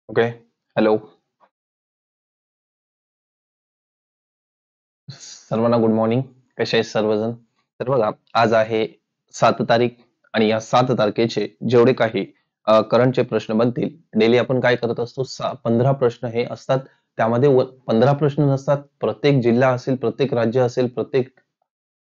Okay. Hello. सर्वांना good morning. कसे आहेत सर्वजण? तर बघा, आज आहे 7 तारीख आणि या 7 तारखेचे जेवढे काही करंटचे प्रश्न बनतील, डेली आपण काय करत असतो, 15 प्रश्न हे असतात. त्यामध्ये 15 प्रश्न नसतात. प्रत्येक जिल्हा असेल, प्रत्येक राज्य असेल, प्रत्येक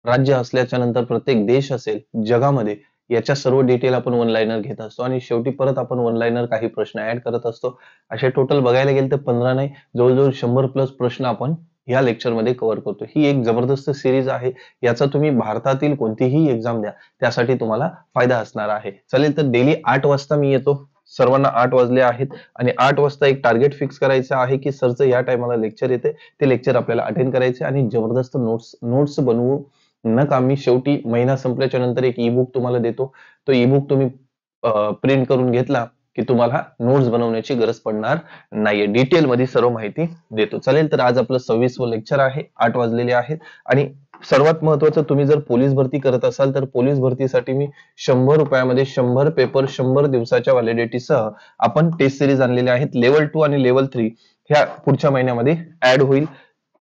राज्य असल्याच्या नंतर प्रत्येक देश असेल जगामध्ये, याच्या सर्व डिटेल आपण वन लाईनर घेत असतो आणि शेवटी परत आपण वन लाईनर काही प्रश्न ऍड करत असतो. असे टोटल बघायला गेले तर 15 नाही, जवळजवळ 100+ प्रश्न आपण या लेक्चर मध्ये कव्हर करतो. ही एक जबरदस्त सिरीज आहे. याचा तुम्ही भारतातील कोणतीही एक्झाम द्या, त्यासाठी तुम्हाला फायदा असणार आहे. चालेल, तर डेली 8 वाजता मी येतो. सर्वांना 8 वाजले आहेत आणि 8 वाजता एक टार्गेट फिक्स करायचं आहे की सरचं या टायमाला लेक्चर येते, ते लेक्चर आपल्याला अटेंड करायचे आणि जबरदस्त नोट्स नोट्स बनवू नका. मी शेवटी महिना संपल्याच्या नंतर एक ई बुक तुम्हाला देतो. तो ई बुक तुम्ही प्रिंट करून घेतला की तुम्हाला नोट्स बनवण्याची गरज पडणार नाहीये. डिटेल मध्ये सर्व माहिती देतो. चालेल, तर आज आपलं 26वं लेक्चर आहे. 8 वाजलेले आहेत आणि सर्वात महत्वाचं, तुम्ही जर पोलीस भरती करत असाल तर पोलीस भरतीसाठी मी 100 रुपयामध्ये 100 पेपर 100 दिवसाच्या व्हॅलिडिटीसह आपण टेस्ट सिरीज आणलेले आहेत. लेवल 2 आणि लेवल 3 ह्या पुढच्या महिन्यामध्ये ऍड होईल.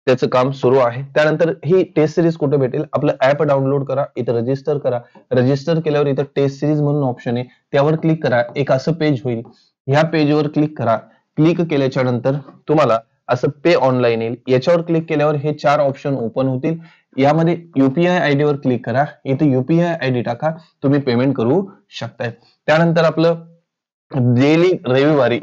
त्याचं काम सुरू आहे. त्यानंतर ही टेस्ट सिरीज कुठे भेटेल? आपलं ऍप डाउनलोड करा, इथं रजिस्टर करा. रजिस्टर केल्यावर इथं टेस्ट सिरीज म्हणून ऑप्शन आहे, त्यावर क्लिक करा. एक असं पेज होईल. ह्या पेजवर क्लिक करा. क्लिक केल्याच्या नंतर तुम्हाला असं पे ऑनलाईन येईल. याच्यावर क्लिक केल्यावर हे 4 ऑप्शन ओपन होतील. यामध्ये युपीआय आयडी वर क्लिक करा. इथे युपीआय आयडी टाका, तुम्ही पेमेंट करू शकताय. त्यानंतर आपलं डेली रविवार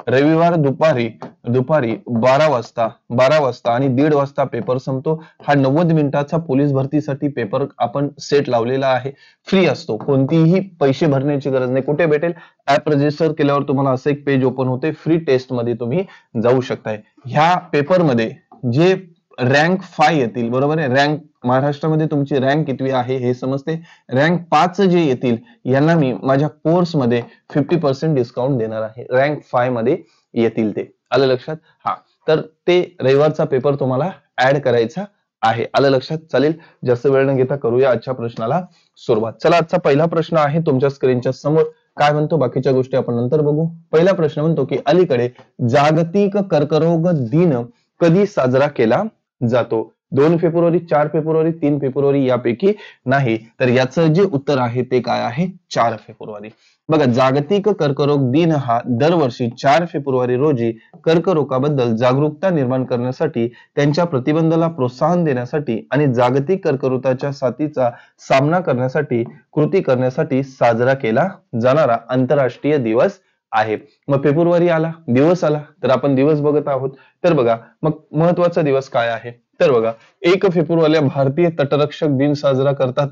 रविवार दुपारी दुपारी 12 वाजता आणि 1:30 वाजता पेपर संपतो. हा 90 मिनिटाचा पोलीस भरतीसाठी पेपर आपण सेट लावलेला आहे. फ्री असतो, कोणतीही पैसे भरण्याची गरज नाही. कुठे भेटेल? ऍप रजिस्टर केल्यावर तुम्हाला असं एक पेज ओपन होते. फ्री टेस्ट मध्ये तुम्ही जाऊ शकताय. ह्या पेपरमध्ये जे रँक 5 येतील, बरोबर आहे, रँक महाराष्ट्रामध्ये तुमची रँक कितवी आहे हे समजते. रँक 5 जे येतील यांना मी माझ्या कोर्समध्ये 50% डिस्काउंट देणार आहे. रँक 5 मध्ये येतील ते. आलं लक्षात? हा, तर ते रविवारचा पेपर तुम्हाला ऍड करायचा आहे. आलं लक्षात? चालेल, जास्त वेळ न घेता करूया आजच्या प्रश्नाला सुरुवात. चला, आजचा पहिला प्रश्न आहे तुमच्या स्क्रीनच्या समोर. काय म्हणतो, बाकीच्या गोष्टी आपण नंतर बघू. पहिला प्रश्न म्हणतो की अलीकडे जागतिक कर्करोग दिन कधी साजरा केला जातो? 2 फेब्रुवारी, 4 फेब्रुवारी, 3 फेब्रुवारी यापैकी नाही. तर याचं जे उत्तर आहे ते काय आहे? 4 फेब्रुवारी. बघा, जागतिक कर्करोग दिन हा दरवर्षी 4 फेब्रुवारी रोजी कर्करोगाबद्दल जागरूकता निर्माण करण्यासाठी, त्यांच्या प्रतिबंधाला प्रोत्साहन देण्यासाठी आणि जागतिक कर्करोगाच्या साथीचा सामना करण्यासाठी कृती करण्यासाठी साजरा केला जाणारा आंतरराष्ट्रीय दिवस आहे. मग फेब्रुवारी आला, दिवस आला, तर आपण दिवस बघत आहोत. तर बघा, मग महत्वाचा दिवस काय आहे? तर बघा, 1 फेब्रुवारीला भारतीय तटरक्षक दिन साजरा करतात.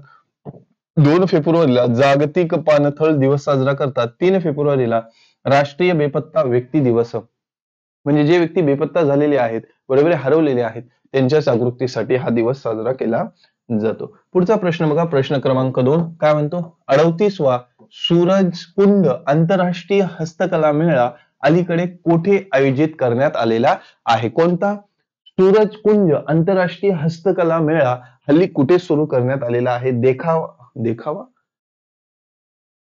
2 फेब्रुवारीला जागतिक पाणथळ दिवस साजरा करतात. 3 फेब्रुवारीला राष्ट्रीय बेपत्ता व्यक्ती दिवस, म्हणजे जे व्यक्ती बेपत्ता झालेले आहेत, बरोबर आहे, हरवलेले आहेत, त्यांच्या जागृतीसाठी हा दिवस साजरा केला जातो. पुढचा प्रश्न बघा, प्रश्न क्रमांक 2 काय म्हणतो? 38वा सूरजकुंड आंतरराष्ट्रीय हस्तकला मेळा अलीकडे कोठे आयोजित करण्यात आलेला आहे? कोणता? सूरजकुंज आंतरराष्ट्रीय हस्तकला मेळा हल्ली कुठे सुरू करण्यात आलेला आहे? देखावा देखावा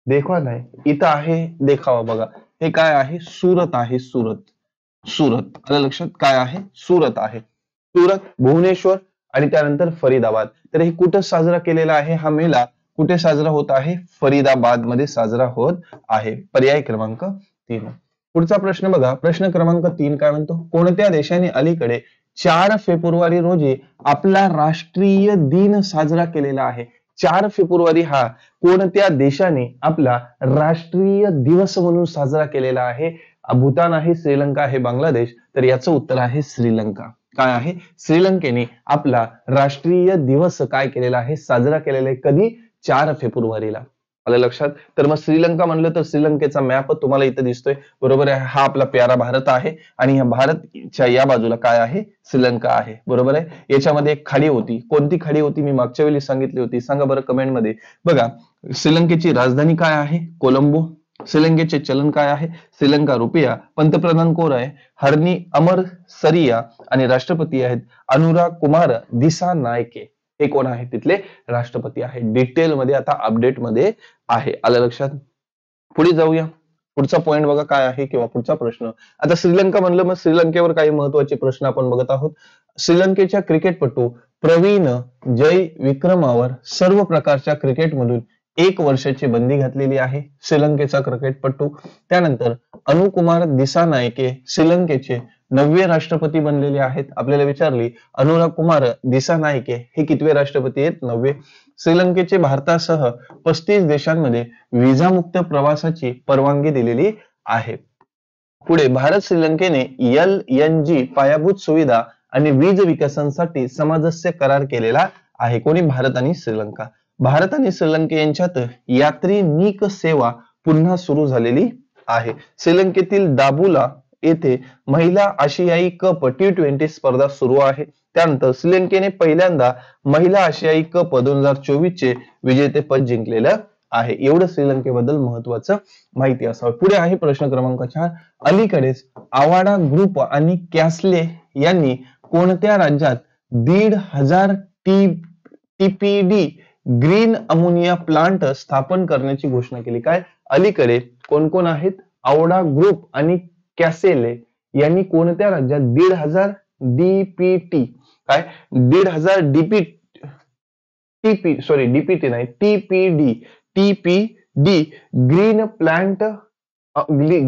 देखावा नाही, इथं आहे देखावा. बघा, हे काय आहे? सुरत आहे. सुरत आलं लक्षात? काय आहे? सुरत आहे. सुरत, भुवनेश्वर आणि त्यानंतर फरीदाबाद. तर हे कुठं साजरा केलेला आहे? हा मेळा कुठे साजरा होत आहे? फरीदाबाद मध्ये साजरा होत आहे. पर्याय क्रमांक 3. पुढचा प्रश्न बघा, प्रश्न क्रमांक 3 काय म्हणतो? कोणत्या देशाने अलीकडे 4 फेब्रुवारी रोजी आपला राष्ट्रीय दिन साजरा केलेला आहे? 4 फेब्रुवारी हा कोणत्या देशाने आपला राष्ट्रीय दिवस म्हणून साजरा केलेला आहे? भूतान आहे, श्रीलंका आहे, बांगलादेश. तर याचं उत्तर आहे श्रीलंका. काय आहे? श्रीलंकेने आपला राष्ट्रीय दिवस काय केलेला आहे? साजरा केलेला आहे. कधी? 4 फेब्रुवारीला. आलं लक्षात? तर मग श्रीलंका म्हणलं तर श्रीलंकेचा मॅप तुम्हाला इथं दिसतोय, बरोबर आहे. हा आपला प्यारा भारत आहे आणि या भारतच्या या बाजूला काय आहे? श्रीलंका आहे, बरोबर आहे. याच्यामध्ये एक खाडी होती. कोणती खाडी होती? मी मागच्या वेळी सांगितली होती, सांगा बरं कमेंट मध्ये. बघा, श्रीलंकेची राजधानी काय आहे? कोलंबो. श्रीलंकेचे चलन काय आहे? श्रीलंका रुपया. पंतप्रधान कोण आहे? हरणी अमर सरिया आणि राष्ट्रपती आहेत अनुराग कुमार दिसानायके. हे कोण आहे? तिथले राष्ट्रपती आहे. डिटेल मध्ये आता अपडेट मध्ये आहे. आलं लक्षात? पुढे जाऊया. पुढचा पॉइंट बघा काय आहे किंवा पुढचा प्रश्न. आता श्रीलंका म्हणलं, मग श्रीलंकेवर काही महत्वाचे प्रश्न आपण बघत आहोत. श्रीलंकेच्या क्रिकेटपटू प्रवीण जय विक्रमावर सर्व प्रकारच्या क्रिकेटमधून 1 वर्षाची बंदी घातलेली आहे, श्रीलंकेचा क्रिकेटपटू. त्यानंतर अनुकुमार दिसानायके श्रीलंकेचे 9वे राष्ट्रपती बनलेले आहेत. आपल्याला विचारली अनुराग कुमार दिसानायके हे कितवे राष्ट्रपती आहेत? 9वे. श्रीलंकेचे भारतासह 35 देशांमध्ये व्हिसामुक्त प्रवासाची परवानगी दिलेली आहे. पुढे भारत श्रीलंकेने LNG पायाभूत सुविधा आणि वीज विकासासाठी सामंजस्य करार केलेला आहे. कोणी? भारत आणि श्रीलंका. भारत आणि श्रीलंका यांच्यात यात्री निक सेवा पुन्हा सुरू झालेली आहे. श्रीलंकेतील दाबुला येथे महिला आशियाई कप T20 स्पर्धा सुरू आहे. त्यानंतर श्रीलंकेने पहिल्यांदा महिला आशियाई कप 2024 चे विजेतेपद जिंकलेलं आहे. एवढं श्रीलंकेबद्दल महत्वाचं माहिती असावं. पुढे आहे प्रश्न क्रमांक 4. अलीकडेच आवाडा ग्रुप आणि कॅसले यांनी कोणत्या राज्यात 1,500 TPD ग्रीन अमोनिया प्लांट स्थापन करण्याची घोषणा केली? काय? अलीकडे कोण कोण आहेत? आवडा ग्रुप आणि कॅसेले यांनी कोणत्या राज्यात 1,500 DPT काय 1,500 DPT नाही TPD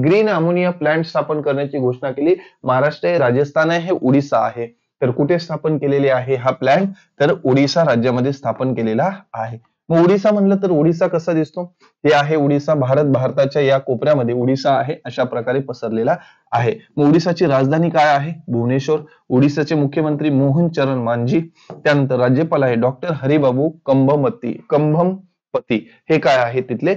ग्रीन अमोनिया प्लांट स्थापन करण्याची घोषणा केली. महाराष्ट्र आहे, राजस्थान आहे, उडीसा आहे. तर कुठे स्थापन केलेले आहे हा प्लांट? तर ओडिसा राज्यामध्ये स्थापन केलेला आहे. मग ओडिसा म्हणलं तर ओडिसा कसा दिसतो? हे आहे ओडिसा. भारताच्या या कोपऱ्यामध्ये ओडिसा आहे, अशा प्रकारे पसरलेला आहे. मग ओडिसाची राजधानी काय आहे? भुवनेश्वर. ओडिसाचे मुख्यमंत्री मोहन चरण मांझी. त्यानंतर राज्यपाल आहे डॉक्टर हरिबाबू कंभमपती. हे काय आहे? तिथले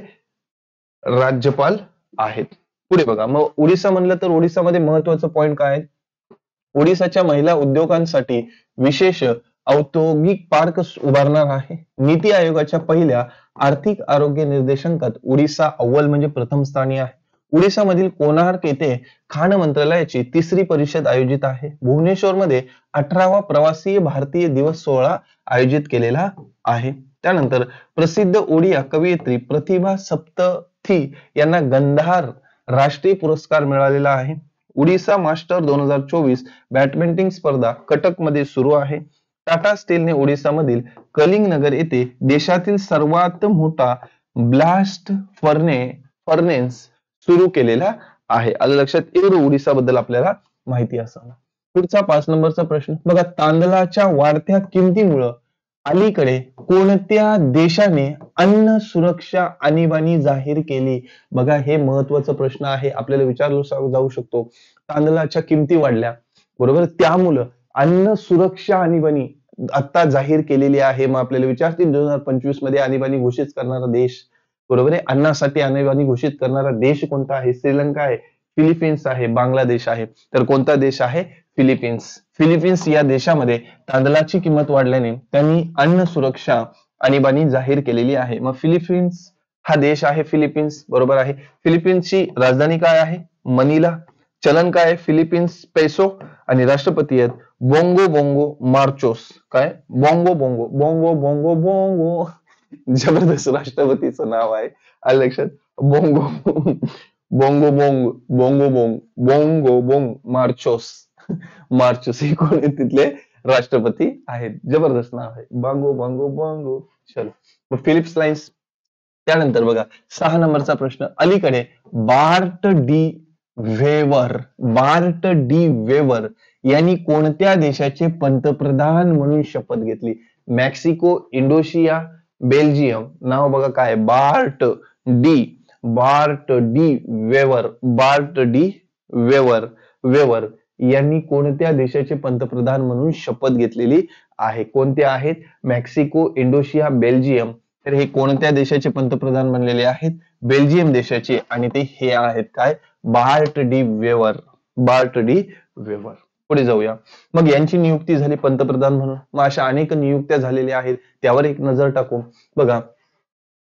राज्यपाल आहेत. पुढे बघा, मग ओडिसा म्हणलं तर ओडिसामध्ये महत्वाचं पॉइंट काय आहे? ओडिसाच्या महिला उद्योगांसाठी विशेष औद्योगिक पार्क उभारणार आहे. नीती आयोगाच्या पहिल्या आर्थिक आरोग्य निर्देशांकात ओडिसा अव्वल म्हणजे प्रथम स्थानी आहे. ओडिसामधील कोणार्क येथे खाण मंत्रालयाची 3री परिषद आयोजित आहे. भुवनेश्वरमध्ये 18वा प्रवासी भारतीय दिवस सोहळा आयोजित केलेला आहे. त्यानंतर प्रसिद्ध ओडिया कवयित्री प्रतिभा सप्तथी यांना गंधार राष्ट्रीय पुरस्कार मिळालेला आहे. ओडिसा मास्टर 2024 बॅडमिंटन स्पर्धा कटक मध्ये सुरू आहे. टाटा स्टीलने ओडिसामधील कलिंगनगर येथे देशातील सर्वात मोठा ब्लास्ट फर्नेस सुरू केलेला आहे. आलं लक्षात? एवढं ओडिसा बद्दल आपल्याला माहिती असावं. पुढचा 5 नंबरचा प्रश्न बघा. तांदळाच्या वाढत्या किमतीमुळे अलीकडे कोणत्या देशाने अन्न सुरक्षा आणीबाणी जाहीर केली? बघा, हे महत्वाचा प्रश्न आहे. आपल्याला विचारलं जाऊ शकतो. तांदळाच्या किमती वाढल्या, बरोबर, त्यामुळं अन्न सुरक्षा आणीबाणी आता जाहीर केलेली आहे. मग आपल्याला विचारतील 2025 मध्ये आणीबाणी घोषित करणारा देश, बरोबर आहे, अन्नासाठी आणीबाणी घोषित करणारा देश कोणता आहे? श्रीलंका आहे, फिलिपिन्स आहे, बांगलादेश आहे. तर कोणता देश आहे? फिलिपिन्स. फिलिपिन्स या देशामध्ये तांदळाची किंमत वाढल्याने त्यांनी अन्न सुरक्षा आणीबाणी जाहीर केलेली आहे. मग फिलिपिन्स हा देश आहे, फिलिपिन्स, बरोबर आहे. फिलिपिन्सची राजधानी काय आहे? मनिला. चलन काय आहे? Philippines peso. आणि राष्ट्रपती आहेत बोंगो बोंगो मार्चोस. काय? Bongo bongo bongo bongo bongo. जबरदस्त राष्ट्रपतीचं नाव आहे. आलं लक्षात? Bongo bongo bong bongo bong bongo bong Marcos. Marcos हे कोण आहेत? तिथले राष्ट्रपती आहेत. जबरदस्त नाव आहे. बांगो बांगो बांगो. चलो, मग फिलिप्स लाईन्स. त्यानंतर बघा 6 नंबरचा प्रश्न. अलीकडे बार्ट डी वेवर यांनी कोणत्या देशाचे पंतप्रधान म्हणून शपथ घेतली? Mexico, Indonesia, Belgium. नाव बघा काय? बार्ट डी वेवर यांनी कोणत्या देशाचे पंतप्रधान म्हणून शपथ घेतलेली आहे? कोणते आहेत? Mexico, Indonesia, Belgium. तर हे कोणत्या देशाचे पंतप्रधान बनलेले आहेत? बेल्जियम देशाचे. आणि ते हे आहेत काय? बार्ट डी वेवर. पुढे जाऊया. मग यांची नियुक्ती झाली पंतप्रधान म्हणून. मग अशा अनेक नियुक्त्या झालेल्या आहेत, त्यावर एक नजर टाकू. बघा,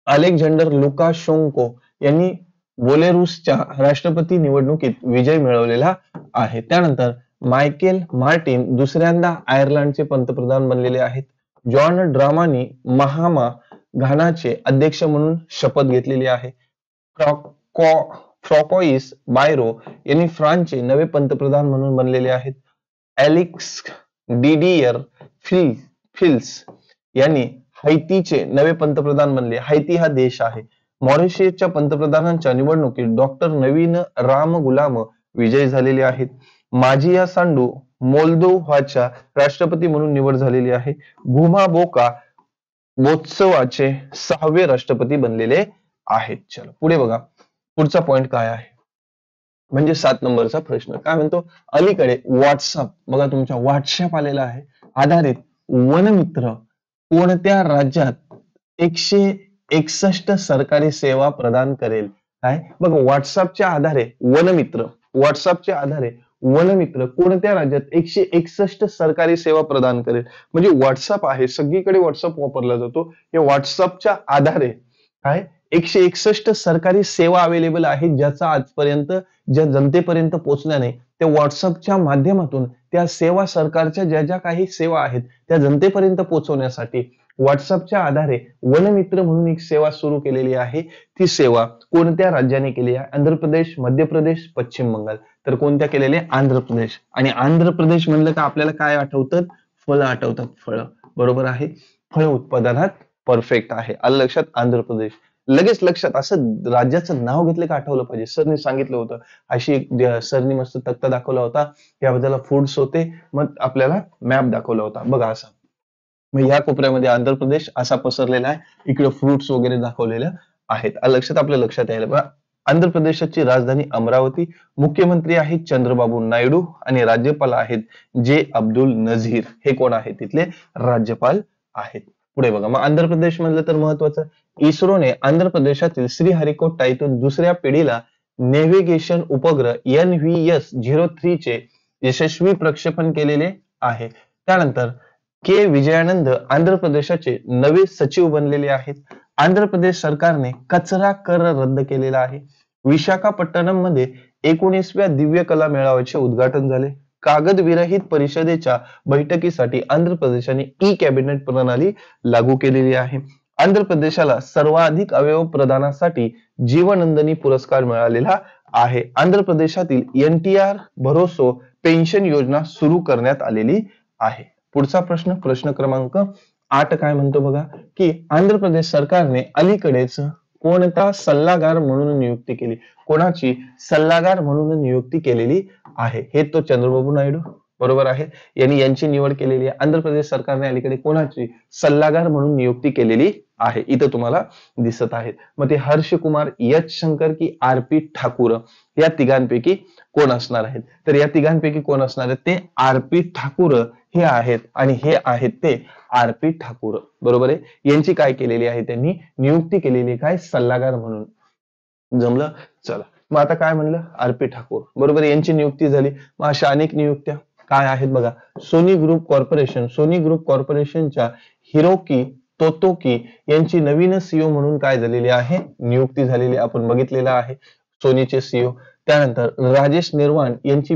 अलेक्झांडर लुकाशेंको यांनी बेलारूसच्या राष्ट्रपती निवडणुकीत विजय मिळवलेला आहे. त्यानंतर मायकेल मार्टिन दुसऱ्यांदा आयर्लंडचे पंतप्रधान बनलेले आहेत. जॉन ड्रामानी महामा घानाचे अध्यक्ष म्हणून शपथ घेतलेली आहे. फ्रॉकॉइस बायरो यांनी फ्रान्सचे नवे पंतप्रधान म्हणून बनलेले आहेत. एलिक्स डिडियर फिल्स यांनी हैतीचे नवे पंतप्रधान बनले. हैती हा देश आहे. मॉरिशसच्या पंतप्रधानांच्या निवडणुकीत डॉक्टर नवीन रामगुलाम विजयी झालेले आहेत. माजिया सांडू मोल्दोव्हाच्या राष्ट्रपती म्हणून निवड झालेली आहे. भूमा बोत्सवाचे 6वे राष्ट्रपती बनलेले आहेत. चलो पुढे बघा, पुढचा पॉइंट काय आहे, म्हणजे 7 नंबरचा प्रश्न काय म्हणतो, अलीकडे व्हॉट्सअप, बघा तुमच्या व्हॉट्सअप आलेला आहे, आधारित वनमित्र कोणत्या राज्यात 161 सरकारी सेवा प्रदान करेल. काय बघा, व्हॉट्सअपच्या आधारे वनमित्र कोणत्या राज्यात 161 सरकारी सेवा प्रदान करेल. म्हणजे व्हॉट्सअप आहे, सगळीकडे व्हॉट्सअप वापरला जातो. या व्हॉट्सअपच्या आधारे काय 161 सरकारी सेवा अवेलेबल आहेत, ज्याचा आजपर्यंत ज्या जनतेपर्यंत पोहोचल्या नाही, त्या व्हॉट्सअपच्या माध्यमातून त्या सेवा, सरकारच्या ज्या ज्या काही सेवा आहेत त्या जनतेपर्यंत पोहोचवण्यासाठी व्हॉट्सअपच्या आधारे वनमित्र म्हणून एक सेवा सुरू केलेली आहे. ती सेवा कोणत्या राज्याने केली आहे? आंध्र प्रदेश, मध्य प्रदेश, पश्चिम बंगाल. तर कोणत्या केलेल्या? आंध्र प्रदेश. आणि आंध्र प्रदेश म्हणलं का आपल्याला काय आठवतं? फळं आठवतात, फळं. बरोबर आहे, फळ उत्पादनात परफेक्ट आहे. आलं लक्षात? आंध्र प्रदेश. लगेच लक्षात, असं राज्याचं नाव घेतलं का आठवलं पाहिजे. सरने सांगितलं होतं, अशी एक सरनी मस्त तक्ता दाखवला होता, या बाजूला फूड्स होते, मग आपल्याला मॅप दाखवला होता बघा असा. मग या कोपऱ्यामध्ये आंध्र प्रदेश असा पसरलेला आहे, इकडे फ्रुट्स वगैरे दाखवलेल्या आहेत. लक्षात, आपल्या लक्षात यायला बघा. आंध्र प्रदेशाची राजधानी अमरावती, मुख्यमंत्री आहेत चंद्रबाबू नायडू आणि राज्यपाल आहेत जे अब्दुल नझीर. हे कोण आहेत? तिथले राज्यपाल आहेत. पुढे बघा, मग आंध्र प्रदेश म्हणलं तर महत्वाचं, इस्रोने आंध्र प्रदेशातील श्रीहरिकोटा इथून दुसऱ्या पिढीला नेव्हिगेशन उपग्रह NVS-03 चे यशस्वी प्रक्षेपण केलेले आहे. त्यानंतर के विजयानंद आंध्र प्रदेशाचे नवे सचिव बनलेले आहेत. आंध्र प्रदेश सरकारने कचरा कर रद्द केलेला आहे. विशाखापट्टणम मध्ये 19व्या दिव्य कला मेळाव्याचे उद्घाटन झाले. कागद विरहित परिषदेच्या बैठकीसाठी आंध्र प्रदेशाने ई कॅबिनेट प्रणाली लागू केलेली आहे. आंध्र प्रदेशाला सर्वाधिक अवयव प्रदानासाठी जीवनंदनी पुरस्कार मिळालेला आहे. आंध्र प्रदेशातील NTR भरोसो पेन्शन योजना सुरू करण्यात आलेली आहे. पुढचा प्रश्न, प्रश्न क्रमांक 8 काय म्हणतो बघा, की आंध्र प्रदेश सरकारने अलीकडेच कोणता सल्लागार म्हणून नियुक्ती केली. कोणाची? सल्लागार म्हणून नियुक्ती केलेली आहे. हे तो चंद्रबाबू नायडू. बरोबर आहे, यांची निवड केलेली आहे. आंध्र प्रदेश सरकारने अलीकडे कोणाची सल्लागार म्हणून नियुक्ती केलेली आहे, इथं तुम्हाला दिसत आहे. मग ते हर्ष कुमार, H शंकर की RP ठाकूर, या तिघांपैकी कोण असणार आहेत? तर या तिघांपैकी कोण असणार आहेत? ते RP ठाकूर हे आहेत, आणि हे आहेत ते RP ठाकूर. बरोबर आहे, यांची काय केलेली आहे? त्यांनी नियुक्ती केलेली, काय? सल्लागार म्हणून. जमलं? चला, मग आता काय म्हणलं? RP ठाकूर. बरोबर, यांची नियुक्ती झाली. मग अशा अनेक नियुक्त्या काय आहेत बघा. सोनी ग्रुप कॉर्पोरेशनच्या हिरोकी तोतोकी यांची नवीन CEO म्हणून काय झालेली आहे? नियुक्ती झालेली, आपण बघितलेलं आहे, सोनीचे CEO. त्यानंतर राजेश निर्वाण यांची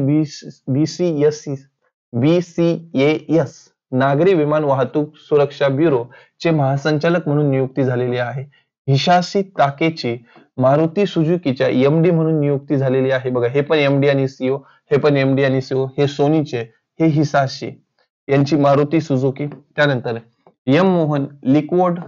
BCAS नागरी विमान वाहतूक सुरक्षा ब्युरो चे महासंचालक म्हणून नियुक्ती झालेली आहे. हिशाशी ताकेची मारुती सुझुकीच्या MD म्हणून नियुक्ती झालेली आहे. बघा, हे पण MD आणि CEO, हे पण MD आणि CEO. हे सोनीचे, हे हिसाशी, यांची मारुती सुझुकी. त्यानंतर M Mohan liquid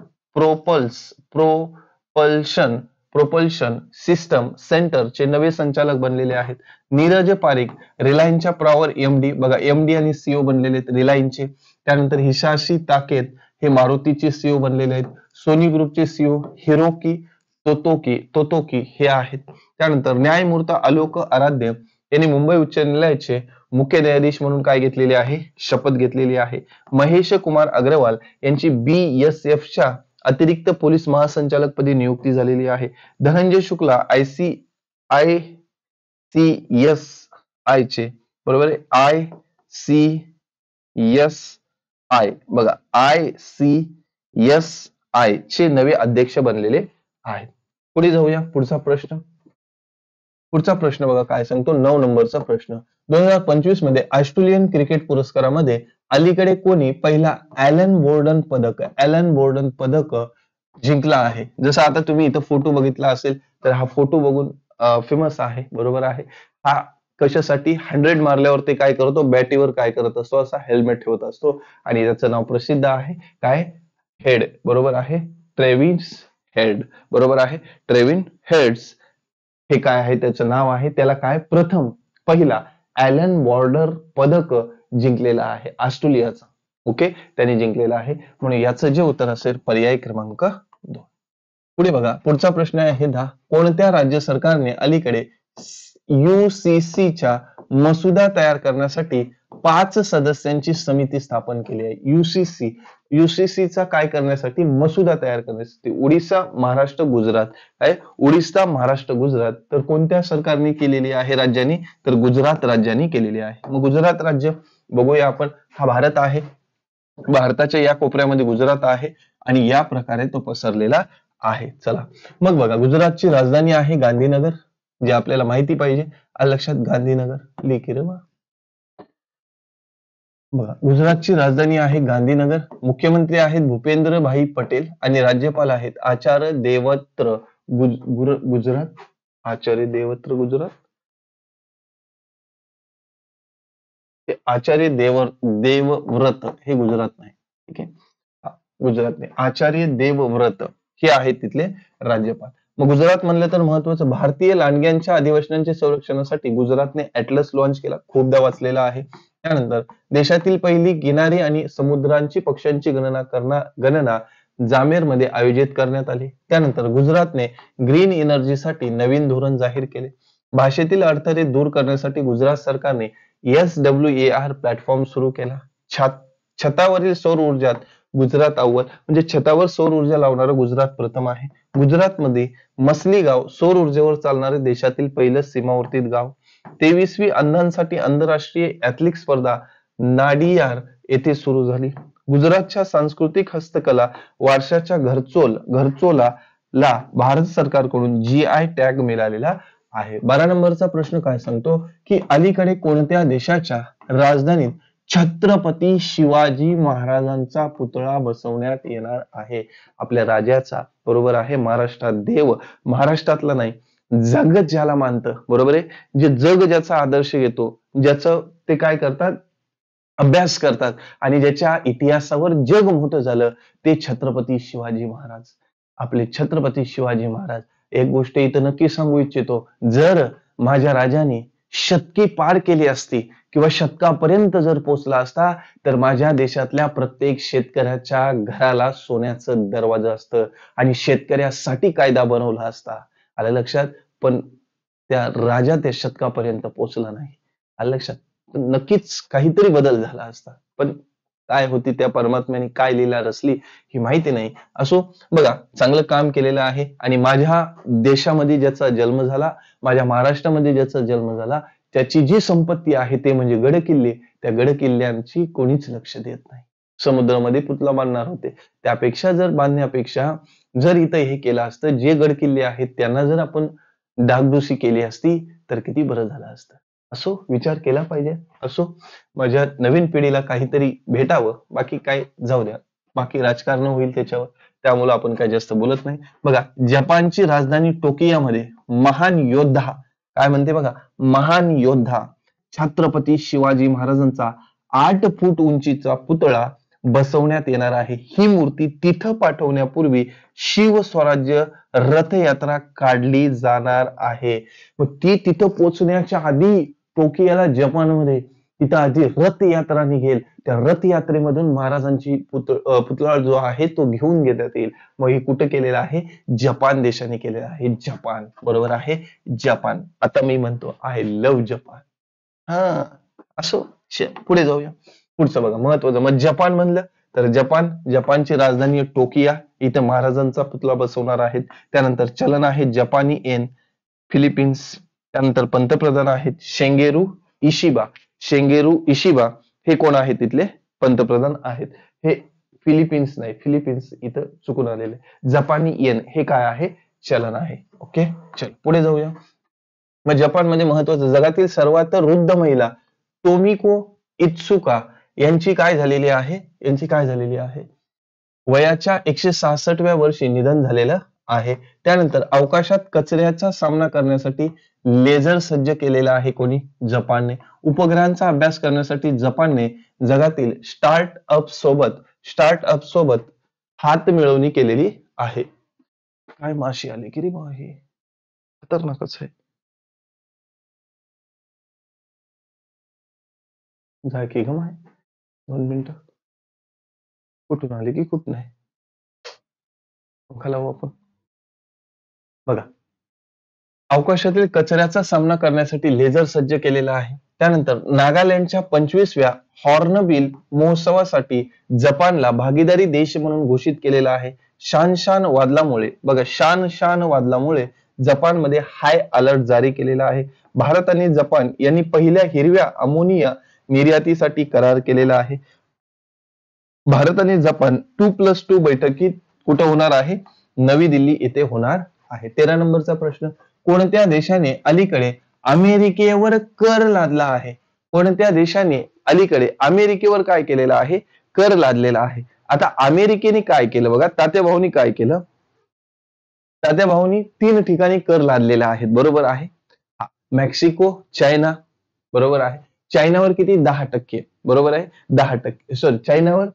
propulsion system centre चे नवे संचालक बनलेले आहेत. नीरज पारिक रिलायन्सच्या प्रॉवर MD, बघा MD आणि CEO बनलेले आहेत रिलायन्सचे. त्यानंतर हिशाशी ताकेत हे मारुतीचे CEO बनलेले आहेत. सोनी ग्रुपचे CEO हिरोकी तोतोकी हे आहेत. त्यानंतर न्यायमूर्ती आलोक आराध्य यांनी मुंबई उच्च न्यायालयाचे मुख्य न्यायाधीश म्हणून काय घेतलेले आहे? शपथ घेतलेली आहे. महेश कुमार अग्रवाल यांची BSF च्या अतिरिक्त पोलीस महासंचालक पदी नियुक्ती झालेली आहे. धनंजय शुक्ला ICSI चे, बरोबर आहे, ICSI, बघा ICSI चे नवे अध्यक्ष बनलेले आहेत. पुढे जाऊया, पुढचा प्रश्न बघा काय सांगतो. 9 नंबरचा प्रश्न. 2025 मध्ये ऑस्ट्रेलियन क्रिकेट पुरस्कारामध्ये अलीकडे कोणी पहिला ॲलन बोर्डन पदक जिंकला आहे? जसं आता तुम्ही इथं फोटो बघितला असेल, तर हा फोटो बघून फेमस आहे, बरोबर आहे. हा कशासाठी 100 मारल्यावर ते काय करतो, बॅटीवर काय करत असतो, असा हेल्मेट ठेवत असतो आणि त्याचं नाव प्रसिद्ध आहे काय, हेड, बरोबर आहे. ट्रेव्हिस हेड, बरोबर आहे. ट्रेव्हिन हेड्स हे काय आहे, त्याचं नाव आहे. त्याला काय पहिला ॲलन बॉर्डर पदक जिंकलेला आहे ऑस्ट्रेलियाचा. ओके, त्याने जिंकलेला आहे. म्हणून याचं जे उत्तर असेल पर्याय क्रमांक 2. पुढे बघा, पुढचा प्रश्न आहे 10. कोणत्या राज्य सरकारने अलीकडे UCCच्या मसुदा तयार करण्यासाठी 5 सदस्यांची समिती स्थापन केली आहे? युसीसीचा काय करण्यासाठी, मसुदा तयार करण्यासाठी. उडीसा, महाराष्ट्र, गुजरात. काय, उडीसा, महाराष्ट्र, गुजरात. तर कोणत्या सरकारने केलेली आहे राज्यांनी, तर गुजरात राज्यांनी केलेली आहे. मग गुजरात राज्य बघूया आपण. हा भारत आहे, भारताच्या या कोपऱ्यामध्ये गुजरात आहे आणि या प्रकारे तो पसरलेला आहे. चला मग बघा, गुजरातची राजधानी आहे गांधीनगर, जे आपल्याला माहिती पाहिजे. लक्षात, गांधीनगर लिखी रे बा. बघा, गुजरातची राजधानी आहे गांधीनगर. मुख्यमंत्री आहेत भूपेंद्र भाई पटेल आणि राज्यपाल आहेत आचार्य देवव्रत गुजरात. आचार्य देवव्रत आचार्य देवव्रत हे गुजरात नाही. ठीक आहे, गुजरात नाही, आचार्य देवव्रत हे आहेत तिथले राज्यपाल. मग गुजरात म्हणलं तर महत्वाचं, भारतीय लांडग्यांच्या अधिवासनांच्या संरक्षणासाठी गुजरातने ॲटलस लॉन्च केला, खूपदा वाचलेला आहे. त्यानंतर देशातील पहिली किनारी आणि समुद्रांची पक्ष्यांची गणना जामेरमध्ये आयोजित करण्यात आली. त्यानंतर गुजरातने ग्रीन एनर्जीसाठी नवीन धोरण जाहीर केले. भाषेतील अडथळे दूर करण्यासाठी गुजरात सरकारने SWAR प्लॅटफॉर्म सुरू केला. छतावरील सौर ऊर्जात गुजरात अव्वल, म्हणजे छतावर सौर ऊर्जा लावणारं गुजरात प्रथम आहे. गुजरातमध्ये मसली गाव सौर ऊर्जेवर चालणारे देशातील पहिलं सीमावर्तीत गाव. 23वी अंधांसाठी आंतरराष्ट्रीय ऍथलेटिक्स स्पर्धा नाडियार येथे सुरू झाली. गुजरातच्या सांस्कृतिक हस्तकला वारशाच्या घरचोला भारत सरकारकडून GI टॅग मिळालेला आहे. 12 नंबरचा प्रश्न काय सांगतो, की अलीकडे कोणत्या देशाच्या राजधानीत छत्रपती शिवाजी महाराजांचा पुतळा बसवण्यात येणार आहे? आपल्या राजाचा, बरोबर आहे. महाराष्ट्रात देव, महाराष्ट्रातला नाही, जग ज्याला मानतं, बरोबर आहे, जे जग ज्याचा आदर्श घेतो, ज्याचं ते काय करतात, अभ्यास करतात आणि ज्याच्या इतिहासावर जग मोठं झालं, ते छत्रपती शिवाजी महाराज. आपले छत्रपती शिवाजी महाराज. एक गोष्ट इथं नक्की सांगू इच्छितो, जर माझ्या राजाने शतके पार केली असती किंवा शतकापर्यंत जर पोहोचला असता, तर माझ्या देशातल्या प्रत्येक शेतकऱ्याच्या घराला सोन्याचं दरवाजा असतं आणि शेतकऱ्यासाठी कायदा बनवला असता. आलं लक्षात? पण त्या राजा त्या शतकापर्यंत पोहोचला नाही. आलं लक्षात? नक्कीच काहीतरी बदल झाला असता, पण काय होती त्या परमात्म्याने काय लीला रचली ही माहिती नाही. असो, बघा, चांगलं काम केलेलं आहे आणि माझ्या देशामध्ये ज्याचा जन्म झाला, माझ्या महाराष्ट्रामध्ये ज्याचा जन्म झाला, त्याची जी संपत्ती आहे ते म्हणजे गड किल्ले. त्या गड किल्ल्यांची कोणीच लक्ष देत नाही. समुद्रामध्ये पुतळा बांधणार होते, त्यापेक्षा जर बांधण्यापेक्षा जर इथं हे केलं असतं, जे गड किल्ले आहेत त्यांना जर आपण डागडुजी केली असती तर किती बरं झालं असतं. असो, विचार केला पाहिजे. असो, माझ्या नवीन पिढीला काहीतरी भेटावं, बाकी काय जाऊ द्या, बाकी राजकारण होईल त्याच्यावर, त्यामुळे आपण काय जास्त बोलत नाही. बघा, जपानची राजधानी टोकियोमध्ये महान योद्धा, काय म्हणते बघा, महान योद्धा छत्रपती शिवाजी महाराजांचा 8 फूट उंचीचा पुतळा बसवण्यात येणार आहे. ही मूर्ती तिथं पाठवण्यापूर्वी शिवस्वराज्य रथयात्रा काढली जाणार आहे. मग ती तिथं पोहोचण्याच्या आधी टोकियोला, जपानमध्ये, तिथं आधी रथयात्रा निघेल. त्या रथयात्रेमधून महाराजांची पुतळा जो आहे तो घेऊन घेण्यात येईल. मग हे कुठं केलेलं आहे? जपान देशाने केलेलं आहे. जपान, बरोबर आहे, जपान. आता मी म्हणतो आय लव्ह जपान. हा, असो, पुढे जाऊया. पुढचं बघा, महत्वाचं. मग जपान म्हणलं तर जपानची राजधानी टोकियो, इथं महाराजांचा पुतळा बसवणार आहेत. त्यानंतर चलन आहे जपानी येन. फिलिपिन्स, त्यानंतर पंतप्रधान आहेत शेंगेरू इशिबा हे कोण आहेत? तिथले पंतप्रधान आहेत. हे फिलिपिन्स नाही, फिलिपिन्स इथं चुकून आलेले. जपानी येन हे काय आहे? चलन आहे. ओके, चल पुढे जाऊया. मग जपानमध्ये महत्वाचं, जगातील सर्वात वृद्ध महिला टोमिको इत्सुका यांची काय झालेली आहे? वयाच्या 166व्या वर्षी निधन झालेलं आहे. त्यानंतर अवकाशात कचऱ्याचा सामना करण्यासाठी लेझर सज्ज केलेला आहे कोणी? जपानने. उपग्रहांचा अभ्यास करण्यासाठी जपानने जगातील स्टार्टअप सोबत हात मिळवणी केलेली आहे. काय माशी आली की रे बा, हे खतरनाकच आहे. जा की ग माय, 2 मिनिटं. कुठून आली की कुठं नाही, पंखा लावू आपण. बघा, अवकाशातील कचऱ्याचा सामना करण्यासाठी लेझर सज्ज केलेला आहे. त्यानंतर नागालँडच्या 25व्या हॉर्नबिल महोत्सवासाठी जपानला भागीदारी देश म्हणून घोषित केलेला आहे. शान वादळामुळे, बघा, शान वादळामुळे जपानमध्ये हाय अलर्ट जारी केलेला आहे. भारत आणि जपान यांनी पहिल्या हिरव्या अमोनिया निर्यातीसाठी करार केलेला आहे. भारत आणि जपान 2+2 बैठकीत कुठे होणार आहे? नवी दिल्ली येथे होणार आहे. 13 नंबरचा प्रश्न, कोणत्या देशाने अलीकडे अमेरिकेवर कर लादला आहे? कोणत्या देशाने अलीकडे अमेरिकेवर काय केलेलं आहे? कर लादलेला आहे. आता अमेरिकेने काय केलं बघा, तात्याभाऊनी काय केलं? तात्याभाऊनी 3 ठिकाणी कर लादलेला आहे, बरोबर आहे. मेक्सिको, चायना, बरोबर आहे. चायनावर किती? 10%, बरोबर आहे. 10%, सॉरी, चायनावर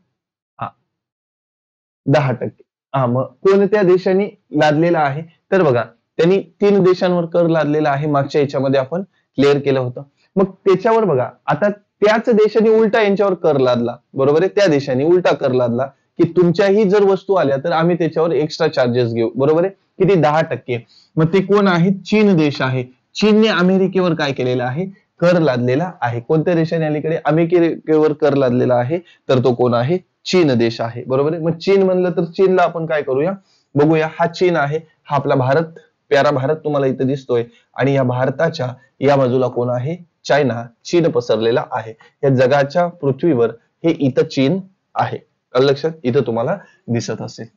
10%. मग कोणत्या देशांनी लादलेला आहे? तर बघा, त्यांनी 3 देशांवर कर लादलेला आहे. मागच्या याच्यामध्ये आपण क्लिअर केलं होतं. मग त्याच्यावर बघा, आता त्याच देशाने उलटा यांच्यावर कर लादला, बरोबर आहे. त्या देशाने उलटा कर लादला की तुमच्याही जर वस्तू आल्या तर आम्ही त्याच्यावर एक्स्ट्रा चार्जेस घेऊ, बरोबर आहे. किती? 10%. मग ते कोण आहे? चीन देश आहे. चीनने अमेरिकेवर काय केलेलं आहे? कर लादलेला आहे. कोणत्या देशाने अलीकडे अमेरिकेवर कर लादलेला आहे? तर तो कोण आहे? चीन देश आहे, बरोबर आहे. मग चीन म्हणलं तर चीनला आपण काय करूया? बघूया. हा चीन आहे, हा आपला भारत, प्यारा भारत तुम्हाला इथं दिसतोय, आणि या भारताच्या या बाजूला कोण आहे? चायना, चीन पसरलेला आहे. या जगाच्या पृथ्वीवर हे इथं चीन आहे. लक्षात, इथं तुम्हाला दिसत असेल.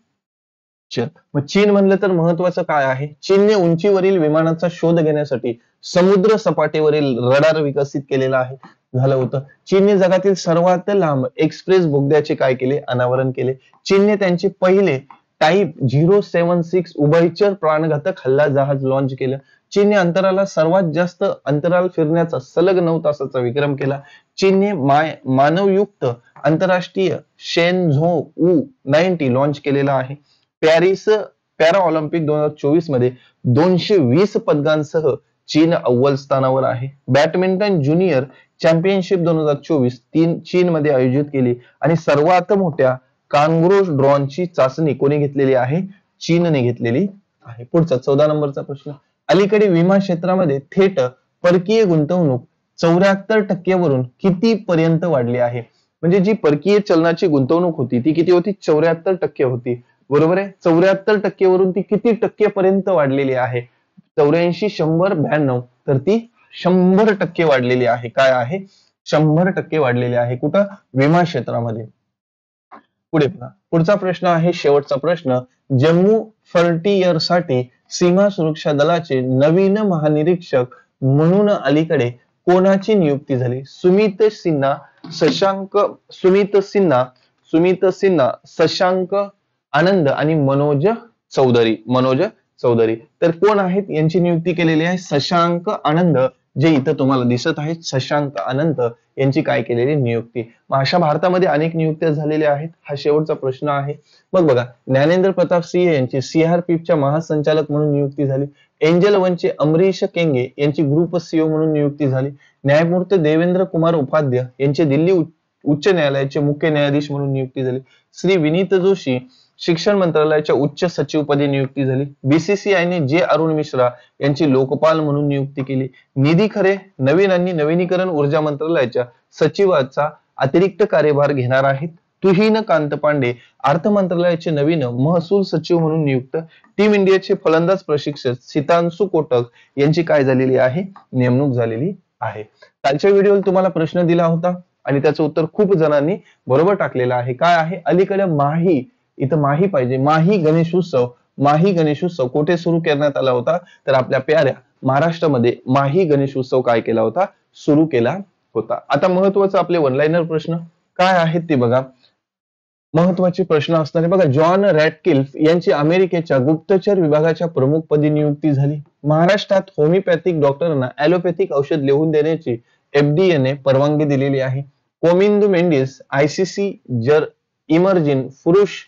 मग चीन म्हणलं तर महत्वाचं काय आहे? चीनने उंचीवरील विमानाचा शोध घेण्यासाठी समुद्र सपाटीवरील रडार विकसित केलेला आहे. झालं होतं. चीनने जगातील सर्वात लांब एक्सप्रेस बोगद्याचे काय केले? अनावरण केले. चीनने त्यांचे पहिले टाईप 076 उभयचर प्राणघातक हल्ला जहाज लॉन्च केलं. चीनने अंतराला सर्वात जास्त अंतराल फिरण्याचा सलग 9 तासाचा विक्रम केला. चीनने मानवयुक्त आंतरराष्ट्रीय शेनझोऊ 90 लॉन्च केलेला आहे. पॅरिस पॅरा ऑलिम्पिक 2024 मध्ये 220 पदकांसह चीन अव्वल स्थानावर आहे. बॅडमिंटन ज्युनियर चॅम्पियनशिप 2024 चीन मध्ये आयोजित केली, आणि सर्वात मोठ्या कांगरो ड्रोनची चाचणी कोणी घेतलेली आहे? चीनने घेतलेली आहे. पुढचा 14 नंबरचा प्रश्न, अलीकडे विमा क्षेत्रामध्ये थेट परकीय गुंतवणूक 74% वरून किती पर्यंत वाढली आहे? म्हणजे जी परकीय चलनाची गुंतवणूक होती ती किती होती? 74% होती, बरोबर आहे. 74% वरून ती किती टक्केपर्यंत वाढलेली आहे? 84, 100, 92, तर ती 100% वाढलेली आहे. काय आहे? 100% वाढलेली आहे. कुठं? विमा क्षेत्रामध्ये. पुढे बघा, पुढचा प्रश्न आहे, शेवटचा प्रश्न, जम्मू फ्रंटियरसाठी सीमा सुरक्षा दलाचे नवीन महानिरीक्षक म्हणून अलीकडे कोणाची नियुक्ती झाली? सुमित सिन्हा, शशांक आनंद आणि मनोज चौधरी. तर कोण आहेत? यांची नियुक्ती केलेली आहे शशांक आनंद, जे इथं तुम्हाला दिसत आहेत. शशांक आनंद यांची काय केलेली? नियुक्ती. मग अशा भारतामध्ये अनेक नियुक्त्या झालेल्या आहेत. हा शेवटचा प्रश्न आहे. मग बघा, ज्ञानेंद्र प्रताप सिंह यांची सीआरपीएफच्या महासंचालक म्हणून नियुक्ती झाली. एंजल वनचे अमरीश केंगे यांची ग्रुप सीओ म्हणून नियुक्ती झाली. न्यायमूर्ती देवेंद्र कुमार उपाध्याय यांचे दिल्ली उच्च न्यायालयाचे मुख्य न्यायाधीश म्हणून नियुक्ती झाली. श्री विनीत जोशी शिक्षण मंत्रालयाच्या उच्च सचिव पदी नियुक्ती झाली. बीसीसीआयने जे अरुण मिश्रा यांची लोकपाल म्हणून नियुक्ती केली. निधी खरे नवीन आणि नवीनीकरण ऊर्जा मंत्रालयाच्या सचिवाचा अतिरिक्त कार्यभार घेणार आहेत. तुहीन कांत पांडे अर्थ मंत्रालयाचे नवीन महसूल सचिव म्हणून नियुक्त. टीम इंडियाचे फलंदाज प्रशिक्षक सितांशू कोटक यांची काय झालेली आहे? नेमणूक झालेली आहे. कालच्या व्हिडिओला तुम्हाला प्रश्न दिला होता आणि त्याचं उत्तर खूप जणांनी बरोबर टाकलेलं आहे. काय आहे? अलीकडे माही, इथं माही पाहिजे, माही गणेशोत्सव कुठे सुरू करण्यात आला होता? तर आपल्या प्याऱ्या महाराष्ट्रामध्ये माही गणेशोत्सव काय केला होता? सुरू केला होता. आता महत्वाचं आपले वन लाइनर प्रश्न काय आहेत ते बघा. महत्वाचे प्रश्न असणार आहे बघा. जॉन रॅटकिल्फ यांची अमेरिकेच्या गुप्तचर विभागाच्या प्रमुखपदी नियुक्ती झाली. महाराष्ट्रात होमिओपॅथिक डॉक्टरांना ॲलोपॅथिक औषध लिहून देण्याची FDA ने परवानगी दिलेली आहे. कोमिंदू मेंडिस ICC जर इमर्जिंग पुरुष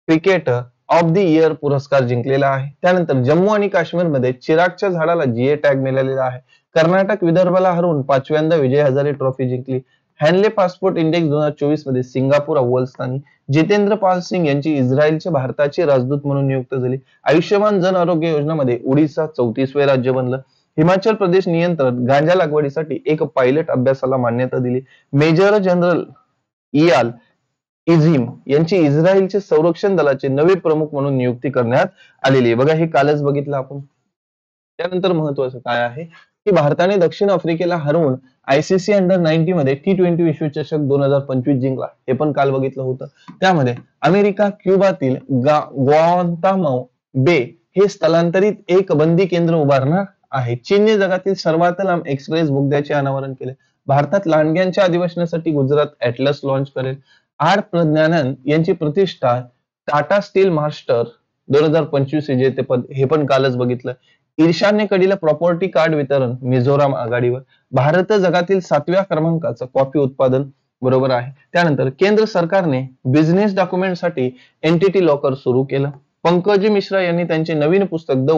क्रिकेटर ऑफ द इयर पुरस्कार जिंकलेला आहे. त्यानंतर जम्मू आणि काश्मीरमध्ये चिरागच्या झाडाला GA टॅग मिळालेला आहे. कर्नाटक विदर्भाला हरवून 5व्यांदा विजय हजारे ट्रॉफी जिंकली. हॅनले पासपोर्ट इंडेक्स 2024 मध्ये सिंगापूर अव्वल स्थानी. जितेंद्र पाल सिंग यांची इस्रायलचे भारताचे राजदूत म्हणून नियुक्त झाली. आयुष्यमान जन आरोग्य योजनेमध्ये ओडिशा 34वे राज्य बनलं. हिमाचल प्रदेश नियंत्रण गांजा लागवडीसाठी एक पायलट अभ्यासाला मान्यता दिली. मेजर जनरल इयाल इझिम यांची इस्रायलचे संरक्षण दलाचे नवे प्रमुख म्हणून नियुक्ती करण्यात आलेली आहे. बघा हे कालच बघितलं आपण. त्यानंतर महत्वाचं काय आहे की भारताने दक्षिण आफ्रिकेला हरवून ICC अंडर-19 मध्ये T20 विश्वचषक 2025 जिंकला. हे पण काल बघितलं होतं. त्यामध्ये अमेरिका क्युबातील ग्वांतानामो बे हे स्थलांतरित एक बंदी केंद्र उभारणार आहे. चीनने जगातील सर्वात लांब एक्सप्रेस बोगद्याचे अनावरण केले. भारतात लांडग्यांच्या अधिवासनासाठी गुजरात ॲटलस लॉन्च करेल. आर प्रज्ञानंद यांची प्रतिष्ठा टाटा स्टील मास्टर 2025 विजेतेपद हे पण कालच बघितलं. ईशान्येकडील प्रॉपर्टी कार्ड वितरण मिझोराम आघाडीवर. भारत जगातील 7व्या क्रमांकाचं कॉफी उत्पादन बरोबर आहे. त्यानंतर केंद्र सरकारने बिझनेस डॉक्युमेंटसाठी एंटिटी लॉकर सुरू केलं. पंकज मिश्रा यांनी त्यांचे नवीन पुस्तक द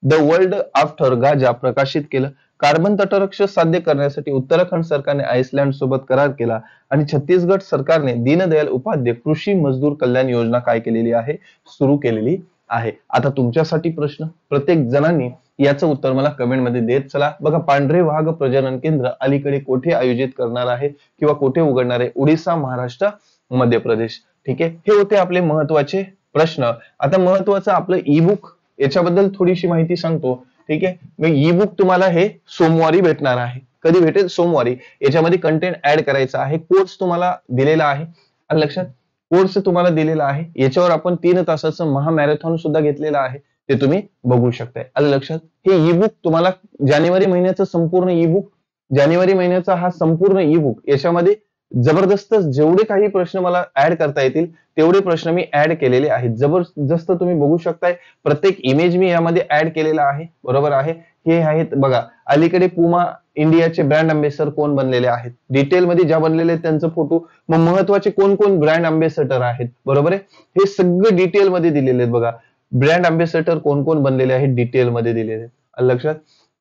वर्ल्ड आफ्टर गांजा प्रकाशित केलं. कार्बन तटरक्षक साध्य करण्यासाठी उत्तराखंड सरकारने आइसलँड सोबत करार केला आणि छत्तीसगड सरकारने दीनदयाल उपाध्याय कृषी मजदूर कल्याण योजना काय केलेली आहे, सुरू केलेली आहे. आता तुमच्यासाठी प्रश्न, प्रत्येक जणांनी याचं उत्तर मला कमेंट मध्ये देत चला. बघा, पांढरे वाघ प्रजनन केंद्र अलीकडे कोठे आयोजित करणार आहे किंवा कोठे उघडणार आहे? ओडिसा, महाराष्ट्र, मध्य प्रदेश. ठीक आहे, हे होते आपले महत्वाचे प्रश्न. आता महत्वाचं आपलं ई बुक, याच्याबद्दल थोडीशी माहिती सांगतो. ठीक आहे, मग ई बुक तुम्हाला हे सोमवारी भेटणार आहे. कधी भेटेल? सोमवारी. याच्यामध्ये कंटेंट ऍड करायचा आहे. कोर्स तुम्हाला दिलेला आहे, आणि लक्षात, कोर्स तुम्हाला दिलेला आहे. याच्यावर आपण 3 तासाचं महामॅरेथॉन सुद्धा घेतलेला आहे, ते तुम्ही बघू शकताय. आलं लक्षात? हे ई बुक तुम्हाला जानेवारी महिन्याचं संपूर्ण ई बुक, जानेवारी महिन्याचा हा संपूर्ण ई बुक, याच्यामध्ये जबरदस्त जेवढे काही प्रश्न मला ऍड करता येतील तेवढे प्रश्न मी ऍड केलेले आहेत. जबरदस्त तुम्ही बघू शकताय. प्रत्येक इमेज मी यामध्ये ऍड केलेला आहे. बरोबर आहे. हे आहेत बघा, अलीकडे पुमा इंडियाचे ब्रँड अँबॅसेडर कोण बनलेले आहेत, डिटेलमध्ये ज्या बनलेले आहेत त्यांचे फोटो, मग महत्वाचे कोण कोण ब्रँड अँबॅसेडर आहेत. बरोबर आहे, हे सगळं डिटेलमध्ये दिलेले आहेत. बघा, ब्रँड अँबॅसेडर कोण कोण बनलेले आहेत डिटेलमध्ये दिलेले आहेत. लक्षात?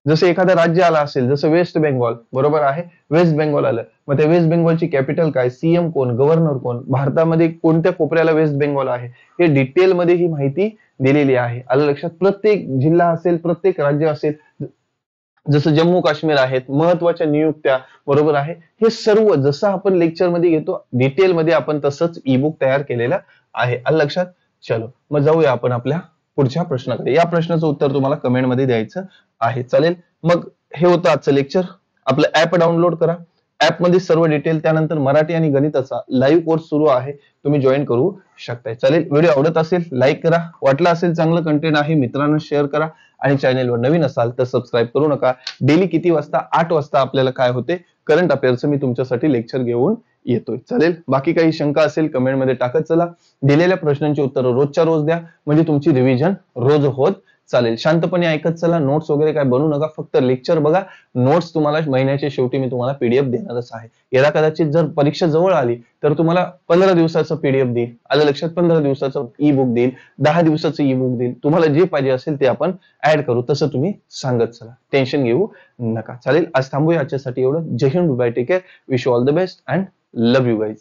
जसं एखादं राज्य आलं असेल, जसं वेस्ट बेंगॉल, बरोबर आहे, वेस्ट बेंगॉल आलं, मग त्या वेस्ट बेंगॉलची कॅपिटल काय, CM कोण, गव्हर्नर कोण, भारतामध्ये कोणत्या कोपऱ्याला वेस्ट बेंगॉल आहे, हे डिटेलमध्ये ही माहिती दिलेली आहे. आलं लक्षात? प्रत्येक जिल्हा असेल, प्रत्येक राज्य असेल, जसं जम्मू काश्मीर आहेत, महत्वाच्या नियुक्त्या, बरोबर आहे, हे सर्व जसं आपण लेक्चर मध्ये घेतो डिटेलमध्ये आपण तसंच ई बुक तयार केलेलं आहे. आलं लक्षात? चलो, मग जाऊया आपण आपल्या पुढच्या प्रश्नाकडे. या प्रश्नाचं उत्तर तुम्हाला कमेंट मध्ये द्यायचं आहे. चालेल, मग हे होतं आजचं लेक्चर. आपलं ऍप डाउनलोड करा. ऍप मध्ये सर्व डिटेल, त्यानंतर मराठी आणि गणिताचा लाईव्ह कोर्स सुरू आहे, तुम्ही जॉईन करू शकताय. चालेल, व्हिडिओ आवडत असेल लाईक करा, वाटलं असेल चांगलं कंटेंट आहे मित्रांना शेअर करा, आणि चॅनलवर नवीन असाल तर सबस्क्राईब करू नका. डेली किती वाजता? 8 वाजता आपल्याला काय होते, करंट अफेअर्सचं मी तुमच्यासाठी लेक्चर घेऊन येतोय. चालेल, बाकी काही शंका असेल कमेंट मध्ये टाकत चला. दिलेल्या प्रश्नांची उत्तरं रोजच्या रोज द्या, म्हणजे तुमची रिव्हिजन रोज होत चालेल. शांतपणे ऐकत चला. नोट्स वगैरे काय बनवू नका, फक्त लेक्चर बघा. नोट्स तुम्हाला महिन्याच्या शेवटी मी तुम्हाला PDF देणारच आहे. याला कदाचित जर परीक्षा जवळ आली तर तुम्हाला 15 दिवसाचं PDF देईल. आलं लक्षात? 15 दिवसाचं ई बुक देईल, 10 दिवसाचं ई बुक देईल. तुम्हाला जे पाहिजे असेल ते आपण ऍड करू, तसं तुम्ही सांगत चला, टेन्शन घेऊ नका. चालेल, आज थांबूया. आजच्यासाठी एवढं. जय हिंद, bye, take care, wish you all the best and love you guys.